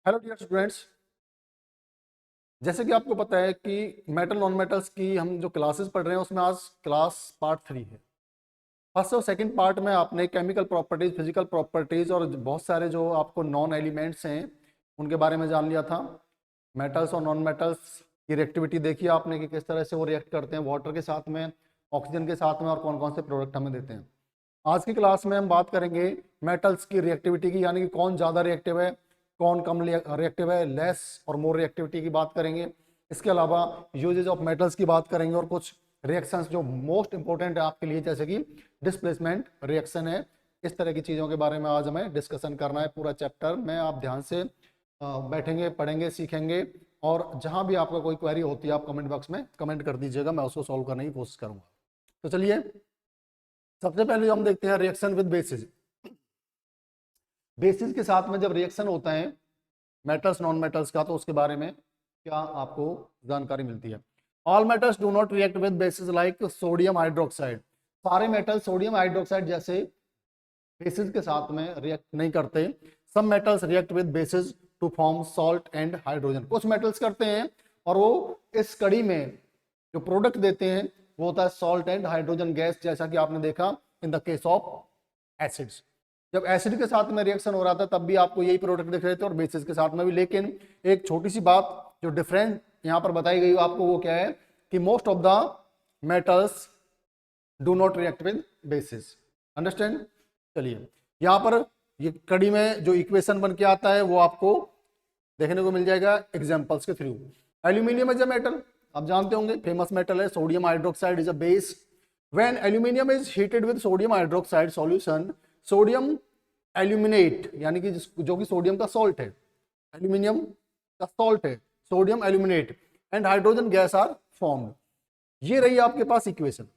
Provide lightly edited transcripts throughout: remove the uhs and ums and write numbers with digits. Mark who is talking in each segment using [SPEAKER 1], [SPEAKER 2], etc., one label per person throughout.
[SPEAKER 1] Hello dear students, जैसे कि आपको पता है कि मेटल नॉन मेटल्स की हम जो क्लासेस पढ़ रहे हैं उसमें आज क्लास पार्ट 3 है। फर्स्ट और सेकंड पार्ट में आपने केमिकल प्रॉपर्टीज, फिजिकल प्रॉपर्टीज और बहुत सारे जो आपको नॉन एलिमेंट्स हैं उनके बारे में जान लिया था। मेटल्स और नॉन मेटल्स की रिएक्टिविटी देखी आपने कि किस तरह से वो रिएक्ट करते हैं वाटर के साथ में, ऑक्सीजन के साथ में, और कौन कौन से प्रोडक्ट हमें देते हैं। आज की क्लास में हम बात करेंगे मेटल्स की रिएक्टिविटी की, यानी कि कौन ज़्यादा रिएक्टिव है, कौन कम रिएक्टिव है, लेस और मोर रिएक्टिविटी की बात करेंगे। इसके अलावा यूजेज ऑफ मेटल्स की बात करेंगे और कुछ रिएक्शंस जो मोस्ट इंपॉर्टेंट है आपके लिए, जैसे कि डिस्प्लेसमेंट रिएक्शन है। इस तरह की चीज़ों के बारे में आज हमें डिस्कशन करना है। पूरा चैप्टर में आप ध्यान से बैठेंगे, पढ़ेंगे, सीखेंगे, और जहां भी आपका कोई क्वेरी होती है आप कमेंट बॉक्स में कमेंट कर दीजिएगा, मैं उसको सॉल्व करने की कोशिश करूंगा। तो चलिए सबसे पहले हम देखते हैं रिएक्शन विद बेसिस। बेसिस के साथ में जब रिएक्शन होता है मेटल्स नॉन मेटल्स का, तो उसके बारे में क्या आपको जानकारी मिलती है। All metals do not react with bases like sodium hydroxide. सारे मेटल सोडियम हाइड्रोक्साइड जैसे बेसिस के साथ में रिएक्ट नहीं करते। Some metals react with bases to form salt and hydrogen. कुछ मेटल्स करते हैं और वो इस कड़ी में जो प्रोडक्ट देते हैं वो होता है सॉल्ट एंड हाइड्रोजन गैस, जैसा कि आपने देखा in the case of acids. जब एसिड के साथ में रिएक्शन हो रहा था तब भी आपको यही प्रोडक्ट दिख रहे थे और बेसिस के साथ में भी। लेकिन एक छोटी सी बात जो डिफरेंट यहां पर बताई गई आपको, वो क्या है कि most of the metals do not react with basis. Understand. चलिए यहां पर ये कड़ी में जो इक्वेशन बन के आता है वो आपको देखने को मिल जाएगा एग्जांपल्स के through. Aluminium is a metal, आप जानते होंगे फेमस मेटल है। Sodium hydroxide is a base. When aluminium is heated with sodium hydroxide solution, sodium aluminate, यानी कि जो कि सोडियम का सॉल्ट है, एल्यूमिनियम का सॉल्ट है, sodium aluminate and hydrogen gas are formed. ये रही आपके पास इक्वेशन।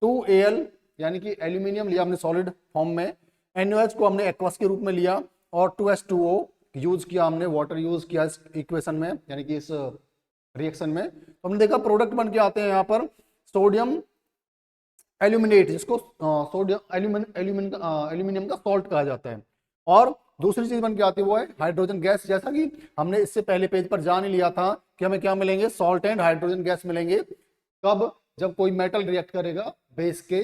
[SPEAKER 1] 2Al यानी कि एल्यूमिनियम लिया हमने सॉलिड फॉर्म में, NaOH को हमने एक्वस के रूप में लिया, और 2H2O यूज किया हमने, वाटर यूज किया इस इक्वेशन में, यानी कि इस रिएक्शन में। तो हमने देखा प्रोडक्ट बन के आते हैं यहाँ पर सोडियम एल्यूमिनेट, जिसको सोडियम एल्यूमिनियम का सॉल्ट कहा जाता है, और दूसरी चीज बन के आती है वो है हाइड्रोजन गैस। जैसा कि हमने इससे पहले पेज पर जान ही लिया था कि हमें क्या मिलेंगे, सॉल्ट एंड हाइड्रोजन गैस मिलेंगे। कब? जब कोई मेटल रिएक्ट करेगा बेस के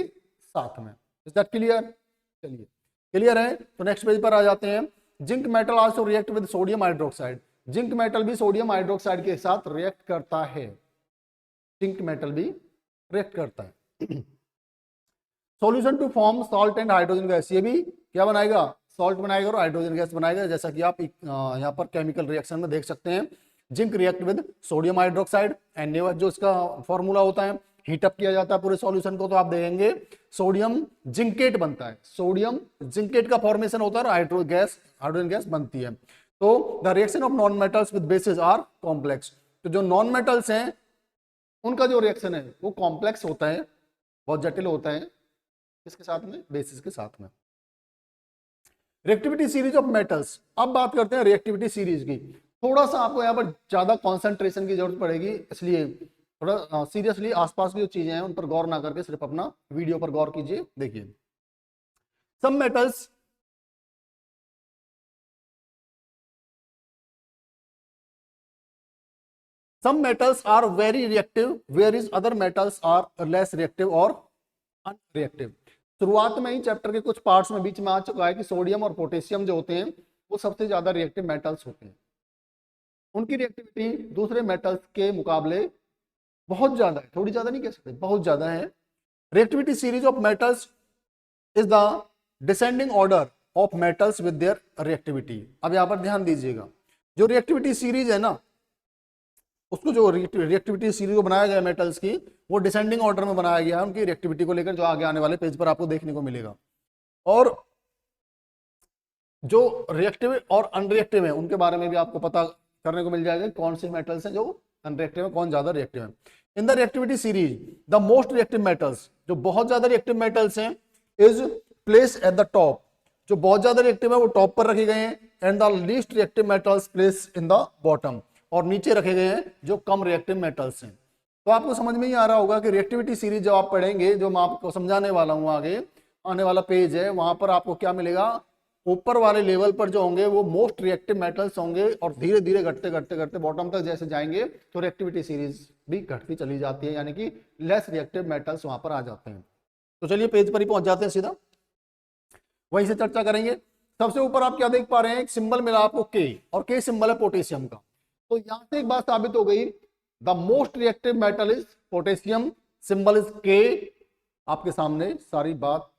[SPEAKER 1] साथ में। Is that clear? चलिए क्लियर है तो नेक्स्ट पेज पर आ जाते हैं। Zinc metal also react with sodium hydroxide. Zinc metal भी सोडियम हाइड्रोक्साइड के साथ रिएक्ट करता है। जिंक मेटल भी रिएक्ट करता है। Solution to form salt and hydrogen gas, ये भी क्या बनाएगा, सॉल्ट बनाएगा और हाइड्रोजन गैस बनाएगा, जैसा कि आप यहाँ पर केमिकल रिएक्शन में देख सकते हैं। Zinc react with sodium hydroxide, NaOH जो इसका फॉर्मूला होता है, हीटअप किया जाता है पूरे सॉल्यूशन को, तो आप देखेंगे सोडियम जिंकेट बनता है। सोडियम जिंकेट का फॉर्मेशन होता है और हाइड्रोजन गैस बनती है। तो the reaction of non metals with bases are complex. तो जो नॉन मेटल्स हैं उनका जो रिएक्शन है वो कॉम्प्लेक्स होता है, बहुत जटिल होता है। किसके साथ में? बेसिस के साथ में। Reactivity series of metals. अब बात करते हैं रिएक्टिविटी सीरीज की। थोड़ा सा आपको यहाँ पर ज्यादा कंसंट्रेशन की जरूरत पड़ेगी, इसलिए थोड़ा सीरियसली आसपास की जो चीजें हैं उन पर गौर ना करके सिर्फ अपना वीडियो पर गौर कीजिए। देखिए some metals are very reactive where is other metals are less reactive और अनरिएक्टिव। शुरुआत में ही चैप्टर के कुछ पार्ट्स में बीच में आ चुका है कि सोडियम और पोटेशियम जो होते हैं वो सबसे ज्यादा रिएक्टिव मेटल्स होते हैं। उनकी रिएक्टिविटी दूसरे मेटल्स के मुकाबले बहुत ज्यादा है, थोड़ी ज्यादा नहीं कह सकते, बहुत ज्यादा है। Reactivity series of metals is the descending order of metals with their reactivity. अब यहां पर ध्यान दीजिएगा, जो रिएक्टिविटी सीरीज है ना, उसको जो रिएक्टिविटी सीरीज को बनाया गया मेटल्स की, वो डिसेंडिंग ऑर्डर में बनाया गया है उनकी रिएक्टिविटी को लेकर, जो आगे आने वाले पेज पर आपको देखने को मिलेगा। और जो रिएक्टिव और अनरिएक्टिव है उनके बारे में भी आपको पता करने को मिल जाएगा, कौन से मेटल्स हैं जो अनरिएक्टिव है, कौन ज्यादा रिएक्टिव है। In the reactivity series the most reactive metals, जो बहुत ज्यादा रिएक्टिव मेटल्स हैं, is place at the top. जो बहुत ज्यादा रिएक्टिव है वो टॉप पर रखे गए हैं, and the least reactive metals place in the bottom, और नीचे रखे गए हैं जो कम रिएक्टिव मेटल्स हैं। तो आपको समझ में ही आ रहा होगा कि रिएक्टिविटी सीरीज जब आप पढ़ेंगे, जो मैं आपको समझाने वाला हूं, आगे आने वाला पेज है, वहां पर आपको क्या मिलेगा, ऊपर वाले लेवल पर जो होंगे वो मोस्ट रिएक्टिव मेटल्स होंगे, और धीरे धीरे घटते घटते घटते बॉटम तक जैसे जाएंगे तो रिएक्टिविटी सीरीज भी घटती चली जाती है, यानी कि लेस रिएक्टिव मेटल्स वहां पर आ जाते हैं। तो चलिए पेज पर ही पहुंच जाते हैं सीधा, वहीं से चर्चा करेंगे। सबसे ऊपर आप क्या देख पा रहे हैं, एक सिंबल मिला आपको के, और के सिंबल है पोटेशियम का। तो यहां से एक बात साबित हो गई, the most reactive metal is potassium, symbol is के। आपके सामने सारी बात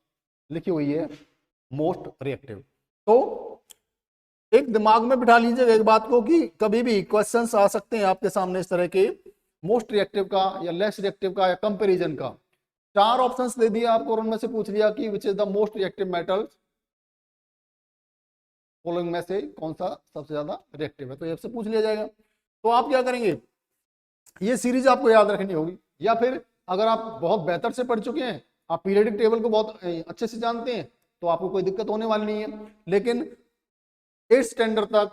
[SPEAKER 1] लिखी हुई है, मोस्ट रिएक्टिव। तो एक दिमाग में बिठा लीजिएगा एक बात को कि कभी भी क्वेश्चंस आ सकते हैं आपके सामने इस तरह के, मोस्ट रिएक्टिव का या लेस रिएक्टिव का या कंपैरिजन का। 4 ऑप्शंस दे दिए आपको और उनमें से पूछ लिया कि which is the most reactive metal, following में से कौन सा सबसे ज्यादा रिएक्टिव है, तो ये आपसे पूछ लिया जाएगा। तो आप क्या करेंगे, ये सीरीज आपको याद रखनी होगी, या फिर अगर आप बहुत बेहतर से पढ़ चुके हैं, आप पीरियडिक टेबल को बहुत अच्छे से जानते हैं, तो आपको कोई दिक्कत होने वाली नहीं है। लेकिन 8th स्टैंडर्ड तक,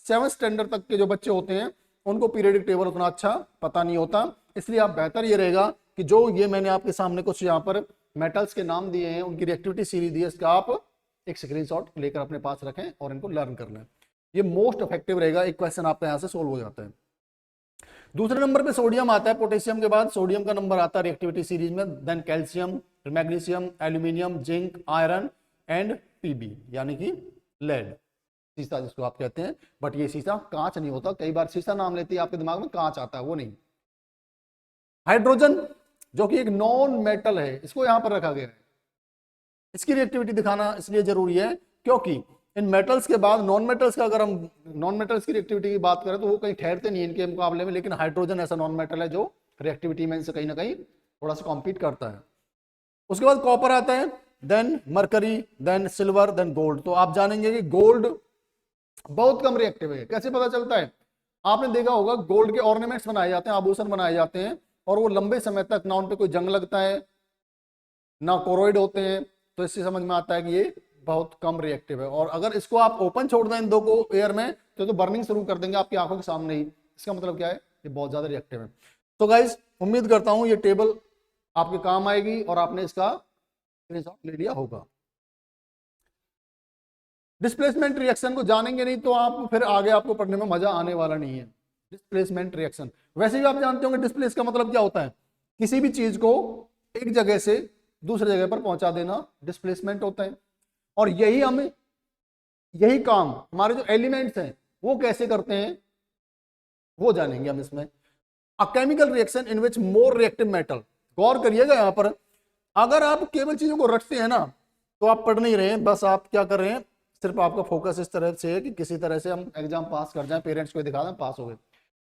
[SPEAKER 1] 7th स्टैंडर्ड तक के जो बच्चे होते हैं उनको पीरियडिक टेबल उतना अच्छा पता नहीं होता, इसलिए आप बेहतर ये रहेगा कि जो ये मैंने आपके सामने कुछ यहाँ पर मेटल्स के नाम दिए हैं, उनकी रिएक्टिविटी सीरीज दी है, इसका आप एक स्क्रीनशॉट लेकर अपने पास रखें और इनको लर्न कर लें। ये मोस्ट इफेक्टिव रहेगा, एक क्वेश्चन आपका यहाँ से सोल्व हो जाता है। दूसरे नंबर पे सोडियम आता है, पोटेशियम के बाद सोडियम का नंबर आता है रिएक्टिविटी सीरीज में, then calcium, magnesium, aluminium, zinc, iron and PB यानी कि लेड, शीशा जिसको आप कहते हैं। बट ये शीशा कांच नहीं होता, कई बार शीशा नाम लेती है आपके दिमाग में कांच आता है, वो नहीं। हाइड्रोजन जो कि एक नॉन मेटल है, इसको यहां पर रखा गया है। इसकी रिएक्टिविटी दिखाना इसलिए जरूरी है क्योंकि इन मेटल्स के बाद नॉन मेटल्स का, अगर हम नॉन मेटल्स की रिएक्टिविटी की बात करें तो वो कहीं ठहरते नहीं है इनके मुकाबले में, लेकिन हाइड्रोजन ऐसा नॉन मेटल है जो रिएक्टिविटी में इनसे कहीं ना कहीं थोड़ा सा कॉम्पीट करता है। उसके बाद कॉपर आता है, then mercury, then silver, then gold. तो आप जानेंगे कि गोल्ड बहुत कम रिएक्टिव है। कैसे पता चलता है, आपने देखा होगा गोल्ड के ऑर्नामेंट्स बनाए जाते हैं, आभूषण बनाए जाते हैं, और वो लंबे समय तक ना उन पे कोई जंग लगता है ना कोरोइड होते हैं, तो इससे समझ में आता है कि ये बहुत कम रिएक्टिव है। और अगर इसको आप ओपन छोड़ दें इन दो को एयर में तो बर्निंग शुरू कर देंगे आपकी आंखों के सामने ही। इसका मतलब क्या है, ये बहुत ज्यादा रिएक्टिव है। तो गाइस उम्मीद करता हूं ये टेबल आपके काम आएगी और आपने इसका स्क्रीनशॉट ले लिया होगा। डिस्प्लेसमेंट रिएक्शन को जानेंगे नहीं तो आप फिर आगे आपको पढ़ने में मजा आने वाला नहीं है। डिस्प्लेसमेंट रिएक्शन, वैसे भी आप जानते होंगे डिस्प्लेस का मतलब क्या होता है, किसी भी चीज को एक जगह से दूसरे जगह पर पहुंचा देना डिस्प्लेसमेंट होता है। और यही काम हमारे जो एलिमेंट्स हैं वो कैसे करते हैं वो जानेंगे हम इसमें। A chemical reaction in which more reactive metal, गौर करिएगा यहां पर, अगर आप केवल चीजों को रटते हैं ना तो आप पढ़ नहीं रहे हैं, बस आप क्या कर रहे हैं, सिर्फ आपका फोकस इस तरह से है कि किसी तरह से हम एग्जाम पास कर जाएं, पेरेंट्स को दिखा दें पास हो गए।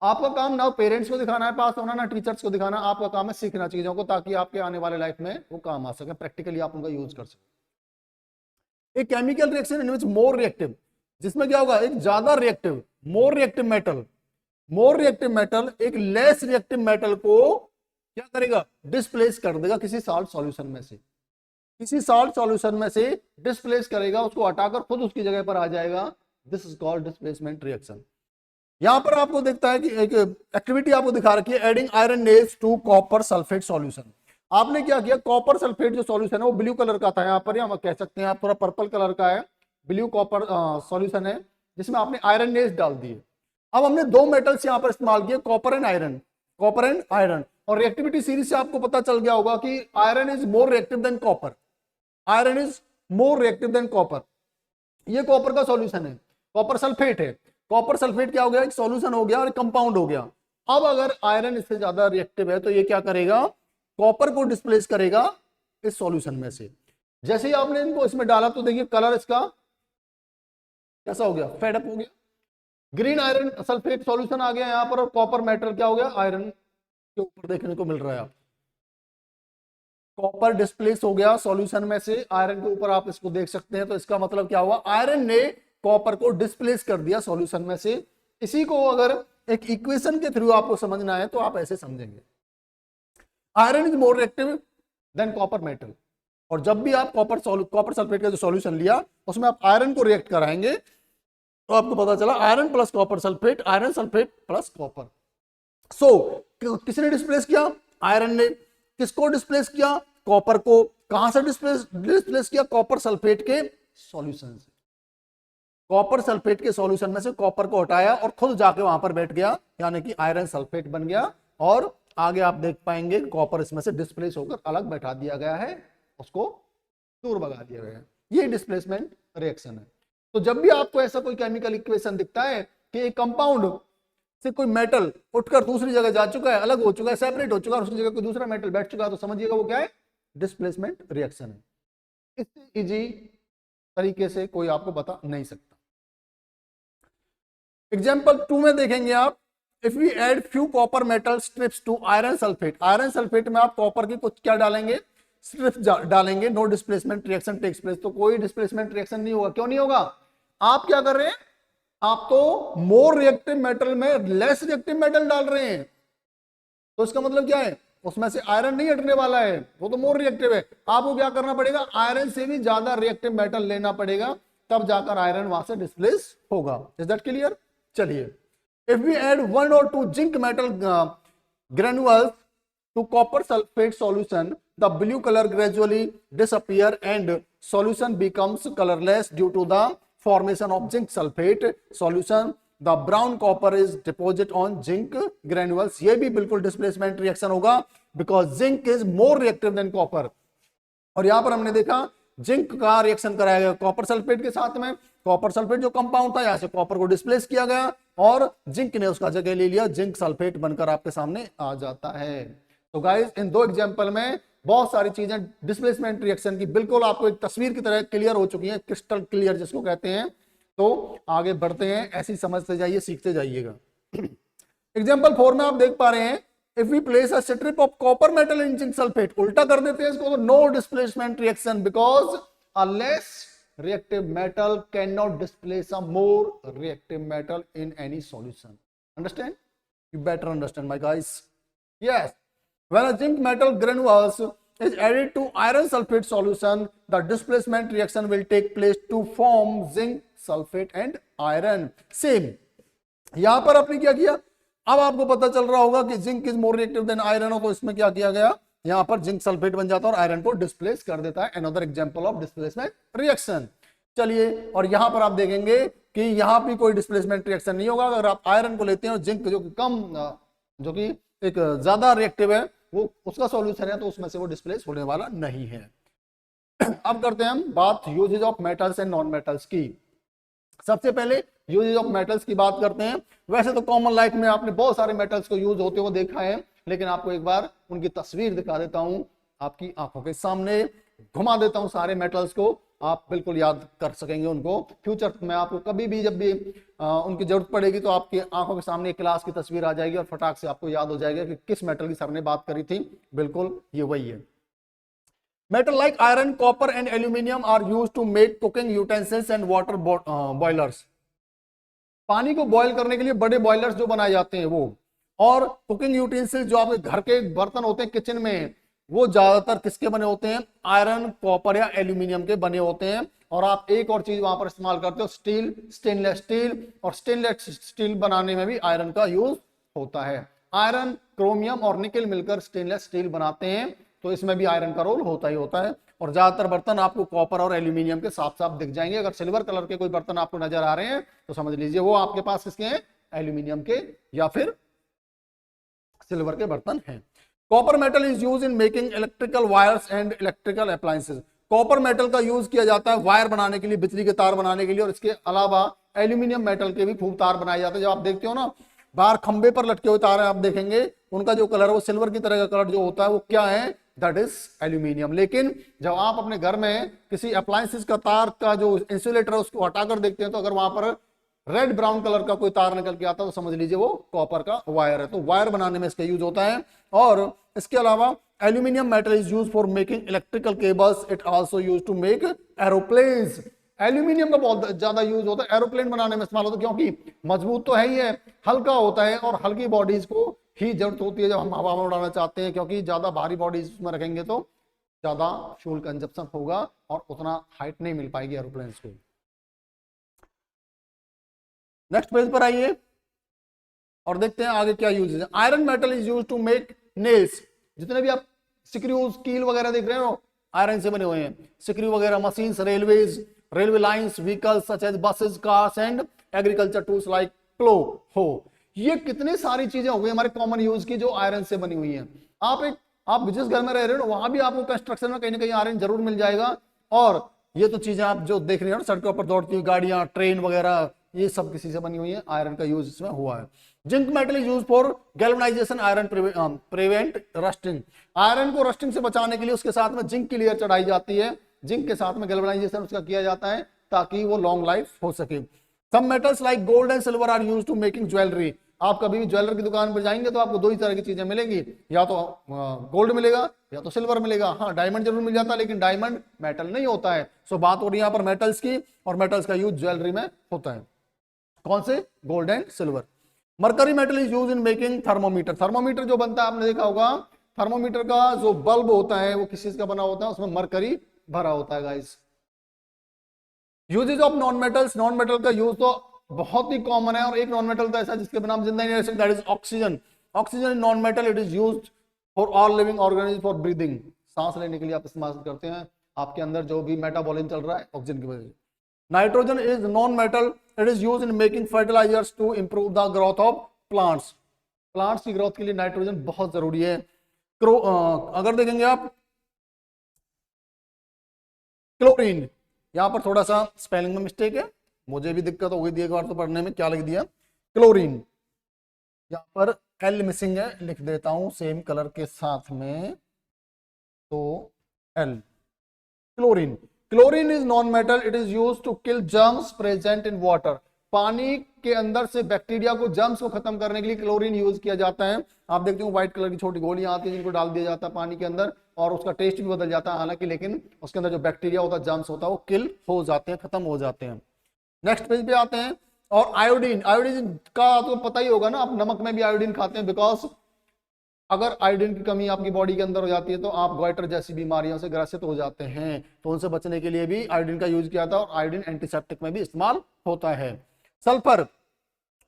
[SPEAKER 1] आपका काम ना पेरेंट्स को दिखाना है पास होना, ना टीचर्स को दिखाना, आपका काम है सीखना चीजों को, ताकि आपके आने वाले लाइफ में वो काम आ सके, प्रैक्टिकली आप उनका यूज कर सकें। एक chemical reaction in which more reactive, जिसमें क्या होगा, एक ज्यादा रिएक्टिव मोर रिएक्टिव मेटल एक लेस रिएक्टिव मेटल को क्या करेगा, डिस्प्लेस कर देगा किसी साल्ट सॉल्यूशन में से, डिस्प्लेस करेगा, उसको हटाकर खुद उसकी जगह पर आ जाएगा। This is called displacement reaction. यहां पर आपको देखता है कि एक एक्टिविटी आपको दिखा रखी है, adding iron nails to copper sulphate solution. आपने क्या किया, कॉपर सल्फेट जो सॉल्यूशन है वो ब्लू कलर का था, यहां पर हम कह सकते हैं आप थोड़ा पर्पल कलर का है, ब्लू कॉपर सॉल्यूशन है जिसमें आपने आयरन नेस डाल दिए। अब हमने दो मेटल्स यहां पर इस्तेमाल किए, कॉपर एंड आयरन, और रिएक्टिविटी सीरीज से आपको पता चल गया होगा कि iron is more reactive than copper, ये कॉपर का सॉल्यूशन है, कॉपर सल्फेट है। कॉपर सल्फेट क्या हो गया, एक सॉल्यूशन हो गया और कंपाउंड हो गया। अब अगर आयरन इससे ज्यादा रिएक्टिव है तो ये क्या करेगा, कॉपर को डिस्प्लेस करेगा इस सॉल्यूशन में से। जैसे ही आपने इनको इसमें डाला तो देखिए कलर इसका कैसा हो गया, फेड अप हो गया, ग्रीन आयरन सल्फेट सॉल्यूशन आ गया यहां पर, और कॉपर मेटल क्या हो गया, आयरन के ऊपर देखने को मिल रहा है। आप कॉपर डिस्प्लेस हो गया सॉल्यूशन में से, आयरन के ऊपर आप इसको देख सकते हैं। तो इसका मतलब क्या हुआ, आयरन ने कॉपर को डिस्प्लेस कर दिया सॉल्यूशन में से। इसी को अगर एक इक्वेशन के थ्रू आपको समझना है तो आप ऐसे समझेंगे, iron is more reactive than copper metal. और जब भी आप कॉपर सल्फेट का जो सॉल्यूशन लिया उसमें आप आयरन को रिएक्ट कराएंगे तो आपको पता चला iron plus copper sulphate, iron sulphate plus copper. So किसने डिस्प्लेस किया, आयरन ने। किसको डिस्प्लेस किया, कॉपर को। कहां से डिस्प्लेस किया, कॉपर सल्फेट के सॉल्यूशन से। कॉपर सल्फेट के सॉल्यूशन में से कॉपर को हटाया और खुद जाके वहां पर बैठ गया, यानी कि आयरन सल्फेट बन गया, और आगे आप देख पाएंगे कॉपर इसमें से डिस्प्लेस होकर अलग बैठा दिया गया है, उसको दूर भगा दिया गया है। ये डिस्प्लेसमेंट रिएक्शन है। तो जब भी आपको ऐसा कोई केमिकल इक्वेशन दिखता है कि एक कंपाउंड से कोई मेटल उठकर दूसरी जगह जा चुका है, अलग हो चुका है, सेपरेट हो चुका है, उसकी जगह कोई दूसरा मेटल बैठ चुका है, तो समझिएगा वो क्या है, डिस्प्लेसमेंट रिएक्शन है। इससे इजी तरीके से कोई आपको बता नहीं सकता। एग्जाम्पल 2 में देखेंगे आप, if we add few copper metal strips to iron sulphate, iron sulphate में आप कॉपर की कुछ क्या डालेंगे, स्ट्रिप्स डालेंगे, no displacement reaction takes place, तो कोई डिस्प्लेसमेंट रिएक्शन नहीं होगा। क्यों नहीं होगा? आप क्या कर रहे हैं, आप तो मोर रिएक्टिव मेटल में लेस रिएक्टिव मेटल डाल रहे हैं, तो इसका मतलब क्या है, उसमें से आयरन नहीं हटने वाला है, वो तो मोर रिएक्टिव है। आपको क्या करना पड़ेगा, आयरन से भी ज्यादा रिएक्टिव मेटल लेना पड़ेगा, तब जाकर आयरन वहां से डिस्प्लेस होगा। Is that clear? चलिए, if we add 1 or 2 zinc metal granules to copper sulfate solution, the blue color gradually disappear and solution becomes colorless due to the formation of zinc sulfate solution. The brown copper is deposited on zinc granules. ये भी बिल्कुल displacement reaction होगा, because zinc is more reactive than copper. और यहां पर हमने देखा zinc का रिएक्शन कराया गया कॉपर सल्फेट के साथ में, कॉपर सल्फेट जो कंपाउंड था, यहां से कॉपर को डिस्प्लेस किया गया और जिंक ने उसका जगह ले लिया, जिंक सल्फेट बनकर आपके सामने आ जाता है। तो गाइस, इन दो एग्जांपल में बहुत सारी चीजें डिस्प्लेसमेंट रिएक्शन की बिल्कुल आपको एक तस्वीर की तरह क्लियर हो चुकी है, क्रिस्टल क्लियर जिसको कहते हैं। तो आगे बढ़ते हैं, ऐसी समझते जाइए, सीखते जाइएगा। एग्जाम्पल 4 में आप देख पा रहे हैं, if we place a strip of copper metal in zinc sulphate, उल्टा कर देते हैं इसको, तो no displacement reaction, because a less reactive metal cannot displace a more reactive metal in any solution. Understand? You better understand, my guys. Yes, when a zinc metal granules is added to iron sulfate solution, the displacement reaction will take place to form zinc sulfate and iron. Same. यहां पर आपने क्या किया, अब आपको पता चल रहा होगा कि zinc is more reactive than iron, तो इसमें क्या किया गया, यहां पर जिंक सल्फेट बन जाता है और आयरन को डिस्प्लेस कर देता है। Another example of displacement reaction. चलिए, और यहां पर आप देखेंगे कि यहां भी कोई डिस्प्लेसमेंट रिएक्शन नहीं होगा। अगर आप आयरन को लेते हैं और जिंक जो कि कम, जो कि एक ज्यादा रिएक्टिव है, वो उसका सॉल्यूशन है, तो उसमें से वो डिस्प्लेस होने वाला नहीं है। अब करते हैं हम बात usages of metals and non metals की। सबसे पहले यूजेज ऑफ मेटल्स की बात करते हैं। वैसे तो कॉमन लाइफ में आपने बहुत सारे मेटल्स को यूज होते हुए देखा है, लेकिन आपको एक बार उनकी तस्वीर दिखा देता हूं, आपकी आंखों के सामने घुमा देता हूं सारे मेटल्स को, आप बिल्कुल याद कर सकेंगे उनको। फ्यूचर में आपको कभी भी जब भी उनकी जरूरत पड़ेगी तो आपकी आंखों के सामने एक क्लास की तस्वीर आ जाएगी और फटाक से आपको याद हो जाएगा कि किस मेटल की सर ने बात करी थी। बिल्कुल ये वही है। Metal like iron, copper and aluminium are used to make cooking utensils and water boilers. पानी को बॉयल करने के लिए बड़े बॉयलर्स जो बनाए जाते हैं वो, और कुकिंग यूटेंसिल्स जो आपके घर के बर्तन होते हैं किचन में, वो ज्यादातर किसके बने होते हैं, आयरन, कॉपर या एल्यूमिनियम के बने होते हैं। और आप एक और चीज वहां पर इस्तेमाल करते हो, स्टील, स्टेनलेस स्टील, और स्टेनलेस स्टील बनाने में भी आयरन का यूज होता है। आयरन, क्रोमियम और निकेल मिलकर स्टेनलेस स्टील बनाते हैं, तो इसमें भी आयरन का रोल होता ही होता है। और ज्यादातर बर्तन आपको कॉपर और एल्यूमिनियम के साफ साफ दिख जाएंगे। अगर सिल्वर कलर के कोई बर्तन आपको नजर आ रहे हैं तो समझ लीजिए वो आपके पास किसके हैं, एल्यूमिनियम के या फिर सिल्वर के बर्तन हैं। Copper metal is use in making electrical wires and electrical appliances. Copper metal का यूज किया जाता है वायर बनाने के लिए, बिजली के तार बनाने के लिए, और इसके अलावा एल्यूमिनियम मेटल के भी खूब तार बनाए जाते हैं। जब आप देखते हो ना बाहर खंबे पर लटके हुए तार आप देखेंगे, उनका जो कलर है वो सिल्वर की तरह का कलर जो होता है वो क्या है, दैट इज एल्यूमिनियम। लेकिन जब आप अपने घर में किसी अप्लायंसेस का तार का जो इंसुलेटर है उसको हटाकर देखते हैं, तो अगर वहां पर रेड ब्राउन कलर का कोई तार निकल के आता है तो समझ लीजिए वो कॉपर का वायर है। तो वायर बनाने में इसका यूज होता है। और इसके अलावा aluminium metal is use for making electrical cables, it also use to make aeroplanes. Aluminium का बहुत ज्यादा यूज होता है, एरोप्लेन बनाने में इस्तेमाल होता है, क्योंकि मजबूत तो है ही है, हल्का होता है, और हल्की बॉडीज को ही जरूरत होती है जब हम हवा में उड़ाना चाहते हैं, क्योंकि ज्यादा भारी बॉडीज उसमें रखेंगे तो ज्यादा फ्यूल कंजप्शन होगा और उतना हाइट नहीं मिल पाएगी एरोप्लेन्स को। नेक्स्ट पेज पर आइए और देखते हैं आगे क्या यूज है। Iron metal is use to make nails. जितने भी आप स्क्रूज, कील वगैरह देख रहे हो आयरन से बने हुए हैं। स्क्रू वगैरह, machines, railways, railway lines, vehicles such as buses, cars and agriculture tools like plow, hoe. ये कितनी सारी चीजें हो गई हमारे कॉमन यूज की जो आयरन से बनी हुई हैं। आप जिस घर में रह रहे हो वहां भी आपको कंस्ट्रक्शन में कहीं ना कहीं आयरन जरूर मिल जाएगा। और ये तो चीजें आप जो देख रहे हो ना सड़कों पर दौड़ती हुई गाड़ियां, ट्रेन वगैरह, ये सब किसी से बनी हुई है, आयरन का यूज इसमें हुआ है। Zinc metal is use for galvanisation iron prevent rusting. Iron को रस्टिंग से बचाने के लिए उसके साथ में जिंक की लेयर चढ़ाई जाती है, जिंक के साथ में गैल्वेनाइजेशन उसका किया जाता है ताकि वो लॉन्ग लाइफ हो सके। Some metals like gold and silver are used to making jewellery. आप कभी भी ज्वेलर की दुकान पर जाएंगे तो आपको दो ही तरह की चीजें मिलेंगी, या तो गोल्ड मिलेगा या तो सिल्वर मिलेगा। हाँ, डायमंड जरूर मिल जाता है लेकिन डायमंड मेटल नहीं होता है। सो बात हो रही है यहाँ पर मेटल्स की, और मेटल्स का यूज ज्वेलरी में होता है। कौन से? Gold and silver. Mercury metal is use in making thermometer. Thermometer जो बनता है आपने देखा होगा, थर्मोमीटर का जो बल्ब होता है वो किस चीज का बना होता है, उसमें मरकरी भरा होता है guys. Usages of non metals. Non metal का यूज तो बहुत ही कॉमन है, और एक नॉन मेटल तो ऐसा जिसके बिना हम जिंदा नहीं रह सकते, that is oxygen. Oxygen is non metal, it is used for all living organism for breathing. सांस लेने के लिए आप इस्तेमाल करते हैं, आपके अंदर जो भी मेटाबॉलिज्म चल रहा है ऑक्सीजन की वजह से। Nitrogen is non metal, it is used in making fertilisers to improve the growth of plants. Plants की ग्रोथ के लिए नाइट्रोजन बहुत जरूरी है। अगर देखेंगे आप क्लोरीन, यहां पर थोड़ा सा स्पेलिंग में मिस्टेक है, मुझे भी दिक्कत हो गई थी एक बार तो पढ़ने में, क्या लिख दिया क्लोरीन, यहां पर एल मिसिंग है, लिख देता हूं सेम कलर के साथ में, तो L. Chlorine, chlorine is non metal, it is used to kill germs present in water. पानी के अंदर से बैक्टीरिया को, जर्म्स को खत्म करने के लिए क्लोरीन यूज किया जाता है। आप देखते हो व्हाइट कलर की छोटी गोलियां आती है जिनको डाल दिया जाता है पानी के अंदर, और उसका टेस्ट भी बदल जाता है हालांकि, लेकिन उसके अंदर जो बैक्टीरिया होता है, जर्म्स होता है, वो किल हो जाते हैं, खत्म हो जाते हैं। नेक्स्ट पेज पे आते हैं। और आयोडीन, आयोडीन का आपको पता ही होगा ना, आप नमक में भी आयोडीन खाते हैं, बिकॉज अगर आयोडीन की कमी आपकी बॉडी के अंदर हो जाती है तो आप गोइटर जैसी बीमारियों से ग्रसित हो जाते हैं, तो उनसे बचने के लिए भी आयोडीन का यूज किया था, और आयोडीन एंटीसेप्टिक में भी इस्तेमाल होता है। सल्फर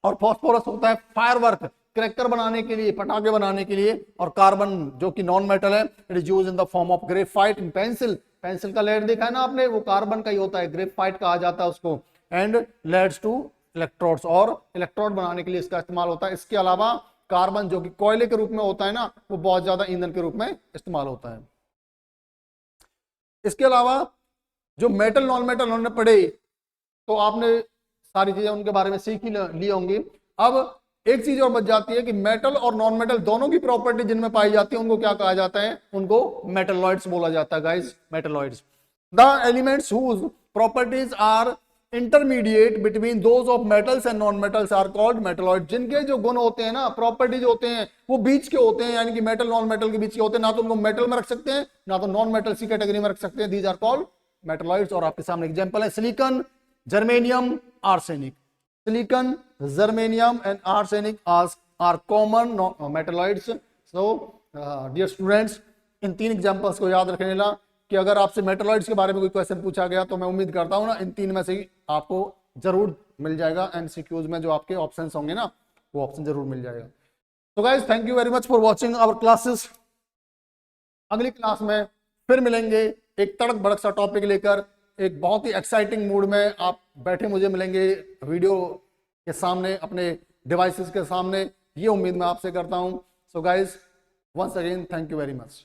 [SPEAKER 1] और फास्फोरस होता है फायरवर्क, क्रैकर बनाने के लिए, पटाखे बनाने के लिए। और कार्बन जो कि नॉन मेटल है, it is used in the form of graphite in pencil. Pencil का लेड देखा है ना आपने, वो कार्बन का ही होता है, ग्रेफाइट कहा जाता है उसको। एंड लेड्स टू इलेक्ट्रोड्स, और इलेक्ट्रोड बनाने के लिए इसका इस्तेमाल होता है। इसके अलावा कार्बन जो कि कोयले के रूप में होता है ना, वो बहुत ज्यादा ईंधन के रूप में इस्तेमाल होता है। इसके अलावा जो मेटल नॉन मेटल उन्होंने पढ़े, तो आपने सारी चीजें उनके बारे में सीख ही ली होंगी। अब एक चीज और बच जाती है कि मेटल और नॉन मेटल दोनों की प्रॉपर्टी जिनमें पाई जाती है उनको क्या कहा जाता है, उनको मेटलॉइड्स बोला जाता है guys, metalloids. The elements whose properties are intermediate between those of metals and non metals are called metalloid. जिनके जो गुण होते हैं ना, प्रॉपर्टीज होते हैं, वो बीच के होते हैं, यानी कि मेटल नॉन मेटल के बीच के होते हैं। ना तो उनको मेटल में रख सकते हैं, ना तो नॉन मेटल सी कैटेगरी में रख सकते हैं। These are called metalloids. और आपके सामने एग्जांपल है silicon, germanium, arsenic. Silicon, germanium and arsenic are common metalloids. So dear students, इन तीन एग्जांपल्स को याद रखने ला कि अगर आपसे मेटलॉइड्स के बारे में कोई क्वेश्चन पूछा गया तो मैं उम्मीद करता हूं ना इन तीन में से ही आपको जरूर मिल जाएगा। एमसीक्यूज में जो आपके ऑप्शंस होंगे ना, वो ऑप्शन जरूर मिल जाएगा। तो guys, thank you very much for watching our classes. अगली क्लास में फिर मिलेंगे एक तड़क भड़क सा टॉपिक लेकर, एक बहुत ही एक्साइटिंग मूड में आप बैठे मुझे मिलेंगे वीडियो के सामने, अपने डिवाइसेस के सामने, ये उम्मीद मैं आपसे करता हूं। So guys, once again thank you very much.